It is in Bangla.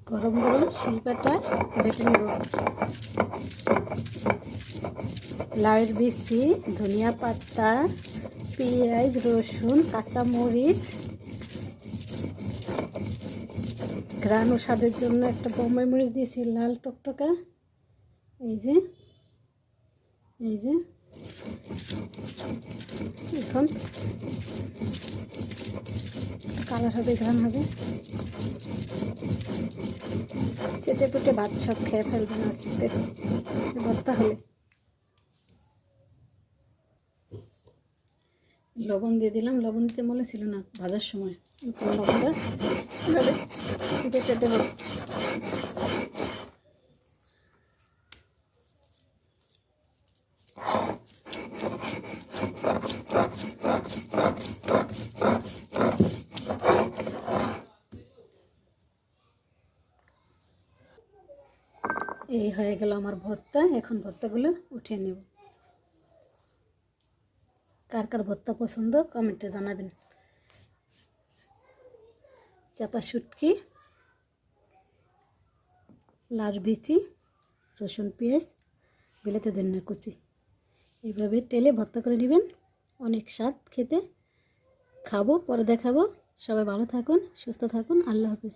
গরম গরম শিলপাটা বেটে নেব। লাউয়ের বিচি, ধনিয়া পাতা, পেঁয়াজ, রসুন, কাঁচামরিচ, ঘ্রাণ ও স্বাদের জন্য একটা বোম্বাই মরিচ দিয়েছি লাল টকটকা। এই যে এখন কালার হবে, ঘ্রাণ হবে। চেটে পুটে ভাত সব খেয়ে ফেলবেন আজকে ভর্তা হলে। লবণ দিয়ে দিলাম, লবণ দিতে বলেছিল না ভাজার সময়, লবণটা এভাবে বেটে দেব। এই হয়ে গেল আমার ভর্তা। এখন ভর্তাগুলো উঠিয়ে নেব। কার কার ভর্তা পছন্দ কমেন্টে জানাবেন। চাপা শুটকি, লাউর বিচি, রসুন, পেঁয়াজ, বিলাতি ধনিয়া কুচি এইভাবে তেলে ভর্তা করে নেবেন। অনেক স্বাদ খেতে। খাবো, পরে দেখাবো। সবাই ভালো থাকুন, সুস্থ থাকুন। আল্লাহ হাফিজ।